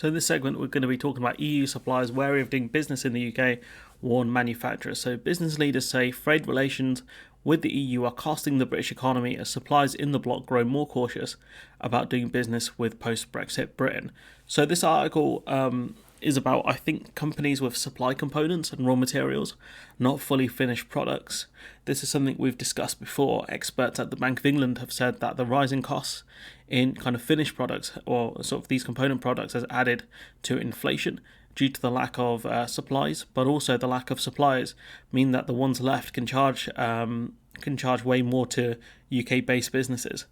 So in this segment, we're going to be talking about EU suppliers wary of doing business in the UK, warn manufacturers. So business leaders say trade relations with the EU are costing the British economy as suppliers in the bloc grow more cautious about doing business with post-Brexit Britain. So this article is about, I think, companies with supply components and raw materials, not fully finished products. This is something we've discussed before. Experts at the Bank of England have said that the rising costs in kind of finished products or sort of these component products has added to inflation due to the lack of supplies, but also the lack of suppliers mean that the ones left can charge way more to UK-based businesses,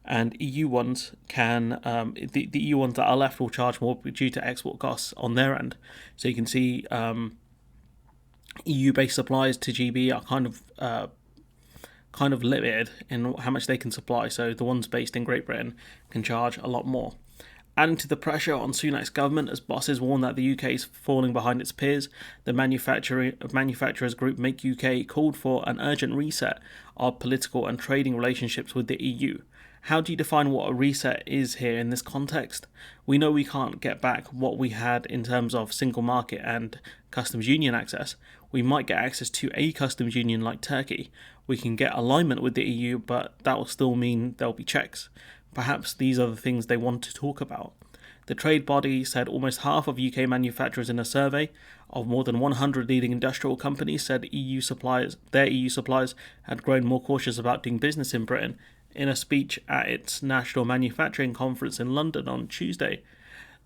and EU ones can the EU ones that are left will charge more due to export costs on their end. So you can see EU-based suppliers to GB are kind of limited in how much they can supply. So the ones based in Great Britain can charge a lot more. Adding to the pressure on Sunak's government as bosses warn that the UK is falling behind its peers, the manufacturers group Make UK called for an urgent reset of political and trading relationships with the EU. How do you define what a reset is here in this context? We know we can't get back what we had in terms of single market and customs union access. We might get access to a customs union like Turkey. We can get alignment with the EU, but that will still mean there'll be checks. Perhaps these are the things they want to talk about. The trade body said almost half of UK manufacturers in a survey of more than 100 leading industrial companies said their EU suppliers had grown more cautious about doing business in Britain. In a speech at its National Manufacturing Conference in London on Tuesday,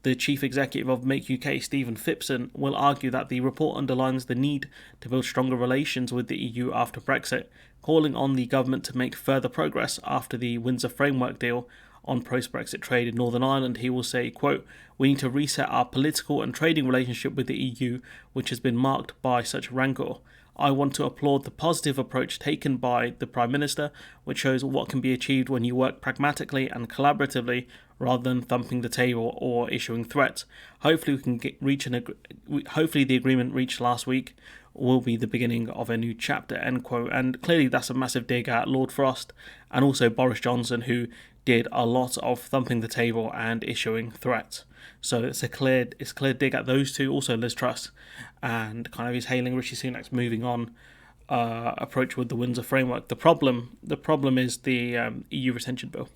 the chief executive of Make UK, Stephen Phipson, will argue that the report underlines the need to build stronger relations with the EU after Brexit, calling on the government to make further progress after the Windsor Framework deal on post-Brexit trade in Northern Ireland. He will say, quote, "We need to reset our political and trading relationship with the EU, which has been marked by such rancour. I want to applaud the positive approach taken by the Prime Minister, which shows what can be achieved when you work pragmatically and collaboratively rather than thumping the table or issuing threats. Hopefully we can hopefully the agreement reached last week will be the beginning of a new chapter," end quote. And clearly that's a massive dig at Lord Frost and also Boris Johnson, who did a lot of thumping the table and issuing threats. So it's a clear dig at those two. Also Liz Truss, and kind of he's hailing Rishi Sunak's moving on approach with the Windsor Framework. The problem is the EU retention bill.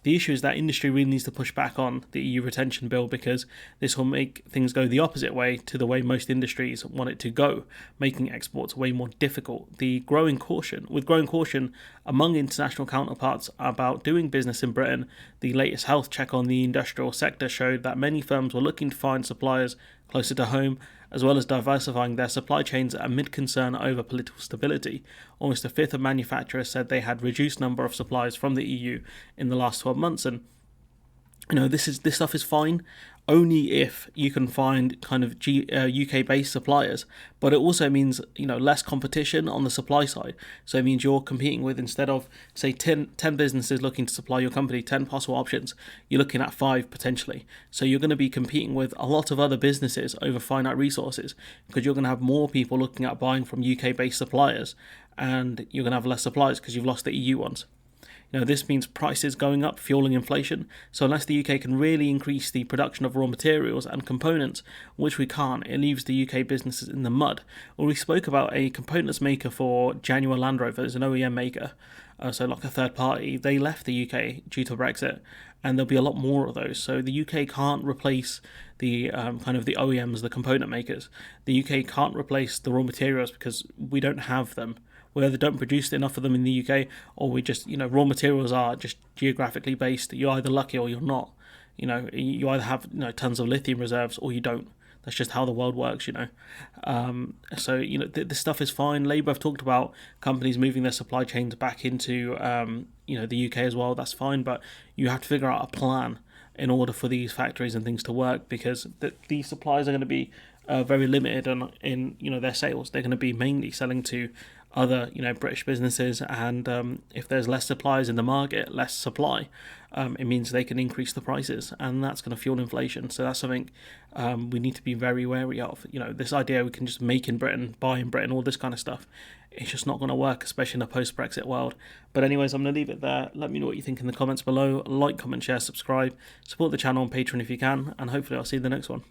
The issue is that industry really needs to push back on the EU retention bill, because this will make things go the opposite way to the way most industries want it to go, making exports way more difficult. With growing caution among international counterparts about doing business in Britain, the latest health check on the industrial sector showed that many firms were looking to find suppliers closer to home, as well as diversifying their supply chains amid concern over political stability. Almost a fifth of manufacturers said they had reduced number of suppliers from the EU in the last 12 months, and this stuff is fine only if you can find kind of UK-based suppliers, but it also means less competition on the supply side. So it means you're competing with, instead of say 10 businesses looking to supply your company 10 possible options, you're looking at 5 potentially. So you're going to be competing with a lot of other businesses over finite resources, because you're going to have more people looking at buying from UK-based suppliers, and you're going to have less suppliers because you've lost the EU ones. This means prices going up, fueling inflation. So unless the UK can really increase the production of raw materials and components, which we can't, it leaves the UK businesses in the mud. Well, we spoke about a components maker for Jaguar Land Rover, as an OEM maker, so like a third party. They left the UK due to Brexit, and there'll be a lot more of those. So the UK can't replace the kind of the OEMs, the component makers. The UK can't replace the raw materials because we don't have them. We either don't produce enough of them in the UK, or we just, raw materials are just geographically based. You're either lucky or you're not. You either have tons of lithium reserves or you don't. That's just how the world works, So, this stuff is fine. Labour have talked about companies moving their supply chains back into, the UK as well. That's fine, but you have to figure out a plan in order for these factories and things to work, because these supplies are going to be very limited in their sales. They're going to be mainly selling to other, British businesses, and if there's less suppliers in the market, less supply, it means they can increase the prices, and that's going to fuel inflation. So that's something we need to be very wary of. This idea we can just make in Britain, buy in Britain, all this kind of stuff, it's just not going to work, especially in a post-Brexit world. But anyways, I'm going to leave it there. Let me know what you think in the comments below. Like, comment, share, subscribe, support the channel on Patreon if you can, and hopefully I'll see you in the next one.